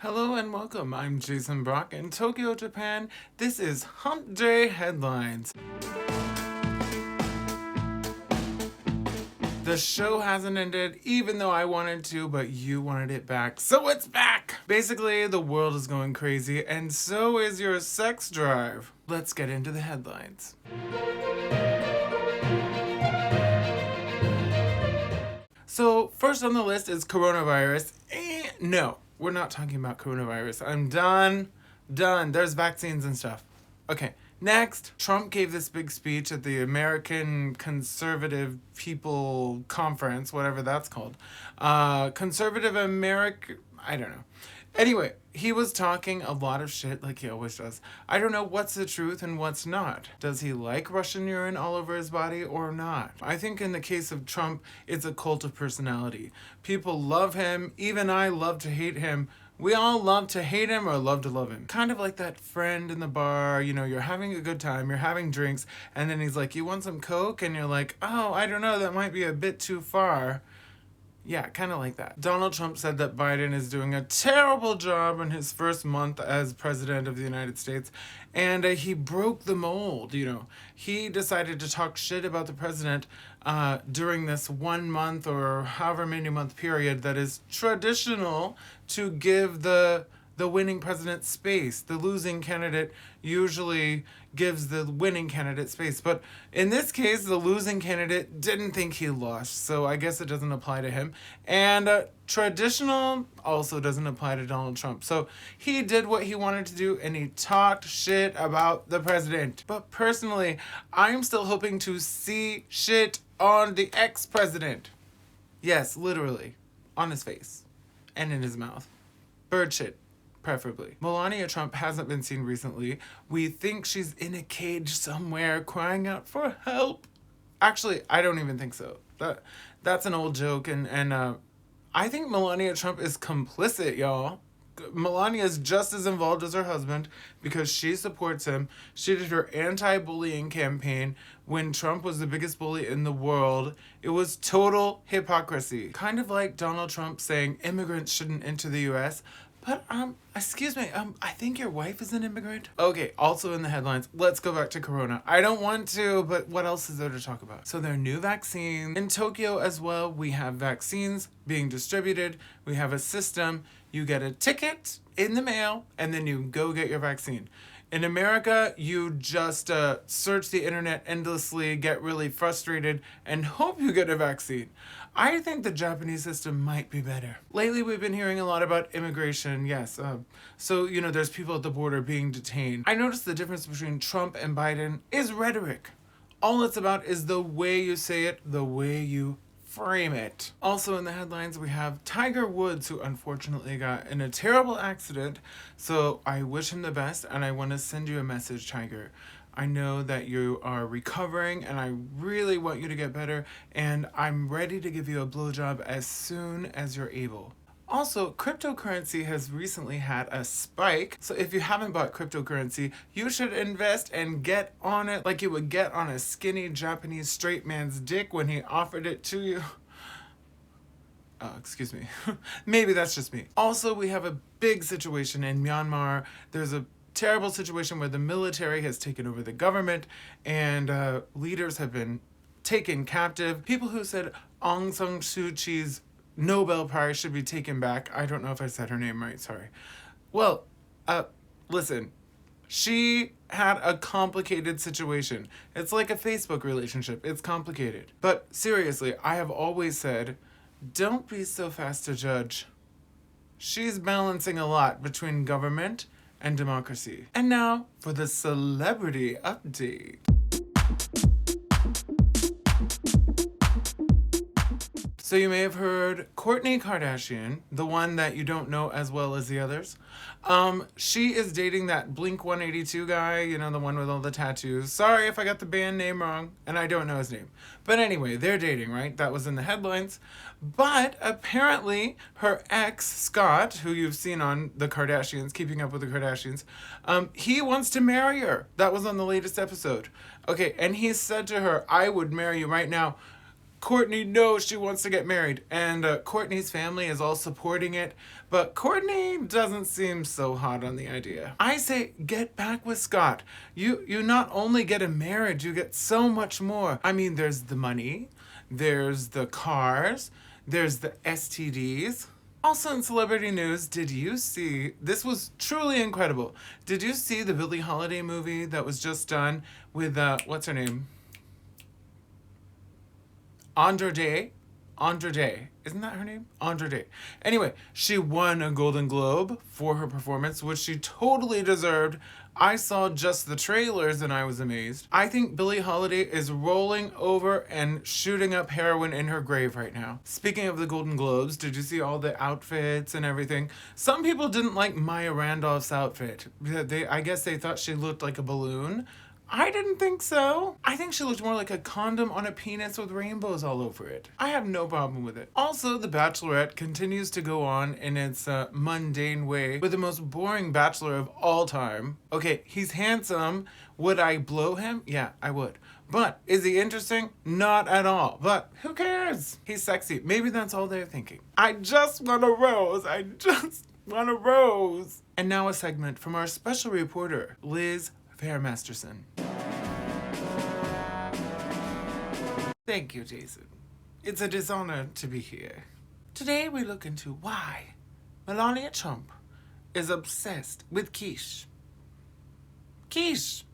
Hello and welcome. I'm Jason Brock in Tokyo, Japan. This is Humpday Headlines. The show hasn't ended, even though I wanted to, but you wanted it back, so it's back! Basically, the world is going crazy, and so is your sex drive. Let's get into the headlines. So, first on the list is coronavirus. No, we're not talking about coronavirus. I'm done. There's vaccines and stuff. Okay, next, Trump gave this big speech at the American Conservative People Conference, whatever that's called. Conservative America, I don't know. Anyway, he was talking a lot of shit like he always does. I don't know what's the truth and what's not. Does he like Russian urine all over his body or not? I think in the case of Trump, it's a cult of personality. People love him. Even I love to hate him. We all love to hate him or love to love him. Kind of like that friend in the bar, you're having a good time, you're having drinks, and then he's like, you want some Coke? And you're like, oh, I don't know, that might be a bit too far. Yeah, kind of like that. Donald Trump said that Biden is doing a terrible job in his first month as president of the United States, and he broke the mold, He decided to talk shit about the president during this 1 month or however many month period that is traditional to give the winning president space. The losing candidate usually gives the winning candidate space. But in this case, the losing candidate didn't think he lost, so I guess it doesn't apply to him. And traditional also doesn't apply to Donald Trump. So he did what he wanted to do, and he talked shit about the president. But personally, I'm still hoping to see shit on the ex-president. Yes, literally. On his face. And in his mouth. Bird shit. Preferably. Melania Trump hasn't been seen recently. We think she's in a cage somewhere crying out for help. Actually, I don't even think so. That's an old joke, and I think Melania Trump is complicit, y'all. Melania is just as involved as her husband because she supports him. She did her anti-bullying campaign when Trump was the biggest bully in the world. It was total hypocrisy. Kind of like Donald Trump saying immigrants shouldn't enter the U.S., but, excuse me, I think your wife is an immigrant? Okay, also in the headlines, let's go back to Corona. I don't want to, but what else is there to talk about? So there are new vaccines. In Tokyo as well, we have vaccines being distributed. We have a system. You get a ticket in the mail, and then you go get your vaccine. In America, you just search the internet endlessly, get really frustrated, and hope you get a vaccine. I think the Japanese system might be better. Lately, we've been hearing a lot about immigration, yes. So, there's people at the border being detained. I noticed the difference between Trump and Biden is rhetoric. All it's about is the way you say it, the way you frame it. Also in the headlines, we have Tiger Woods, who unfortunately got in a terrible accident. So I wish him the best, and I want to send you a message, Tiger. I know that you are recovering, and I really want you to get better, and I'm ready to give you a blowjob as soon as you're able. Also, cryptocurrency has recently had a spike. So if you haven't bought cryptocurrency, you should invest and get on it like you would get on a skinny Japanese straight man's dick when he offered it to you. Oh, excuse me. Maybe that's just me. Also, we have a big situation in Myanmar. There's a terrible situation where the military has taken over the government, and leaders have been taken captive. People who said Aung San Suu Kyi's Nobel Prize should be taken back. I don't know if I said her name right, sorry. Well, listen, she had a complicated situation. It's like a Facebook relationship. It's complicated. But seriously, I have always said, don't be so fast to judge. She's balancing a lot between government and democracy. And now for the celebrity update. So you may have heard Kourtney Kardashian, the one that you don't know as well as the others. She is dating that Blink 182 guy, the one with all the tattoos. Sorry if I got the band name wrong, and I don't know his name. But anyway, they're dating, right? That was in the headlines. But apparently her ex, Scott, who you've seen on the Kardashians, Keeping Up with the Kardashians, he wants to marry her. That was on the latest episode. Okay, and he said to her, I would marry you right now. Kourtney knows she wants to get married, and Kourtney's family is all supporting it, but Kourtney doesn't seem so hot on the idea. I say get back with Scott. You not only get a marriage, you get so much more. I mean, there's the money, there's the cars, there's the STDs. Also in celebrity news, did you see, this was truly incredible, did you see the Billie Holiday movie that was just done with, what's her name? Andra Day. Isn't that her name? Andra Day. Anyway, she won a Golden Globe for her performance, which she totally deserved. I saw just the trailers and I was amazed. I think Billie Holiday is rolling over and shooting up heroin in her grave right now. Speaking of the Golden Globes, did you see all the outfits and everything? Some people didn't like Maya Randolph's outfit. I guess they thought she looked like a balloon. I didn't think so. I think she looked more like a condom on a penis with rainbows all over it. I have no problem with it. Also, The Bachelorette continues to go on in its mundane way with the most boring bachelor of all time. Okay, he's handsome. Would I blow him? Yeah, I would. But is he interesting? Not at all. But who cares? He's sexy. Maybe that's all they're thinking. I just want a rose. I just want a rose. And now a segment from our special reporter, Liz Fairmasterson. Thank you, Jason. It's a dishonor to be here. Today we look into why Melania Trump is obsessed with quiche. Quiche.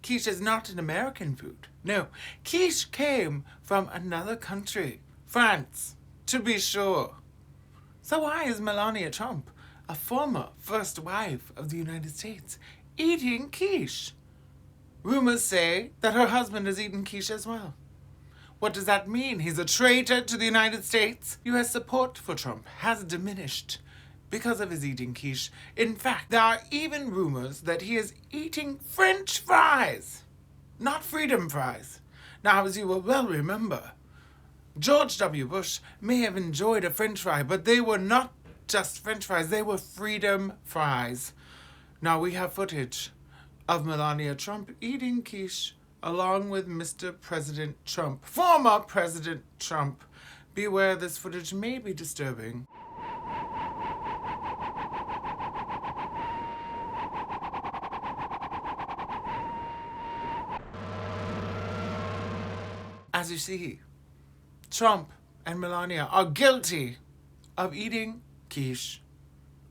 Quiche is not an American food. No, quiche came from another country, France, to be sure. So why is Melania Trump, a former first wife of the United States, eating quiche? Rumors say that her husband has eaten quiche as well. What does that mean? He's a traitor to the United States? U.S. support for Trump has diminished because of his eating quiche. In fact, there are even rumors that he is eating French fries, not freedom fries. Now, as you will well remember, George W. Bush may have enjoyed a French fry, but they were not just French fries, they were freedom fries. Now we have footage of Melania Trump eating quiche along with Mr. President Trump, former President Trump. Beware, this footage may be disturbing. As you see, Trump and Melania are guilty of eating quiche,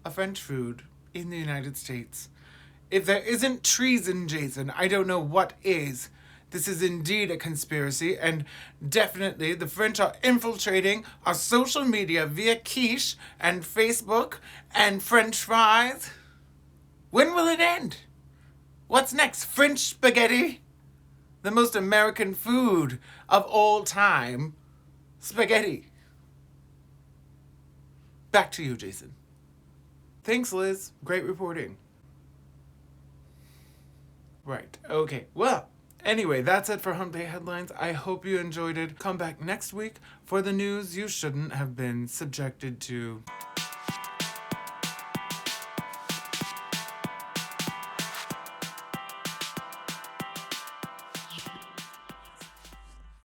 a French food, in the United States. If there isn't treason, Jason, I don't know what is. This is indeed a conspiracy, and definitely the French are infiltrating our social media via quiche and Facebook and French fries. When will it end? What's next? French spaghetti? The most American food of all time. Spaghetti. Back to you, Jason. Thanks, Liz. Great reporting. Right. Okay. Well, anyway, that's it for Humpday Headlines. I hope you enjoyed it. Come back next week for the news you shouldn't have been subjected to.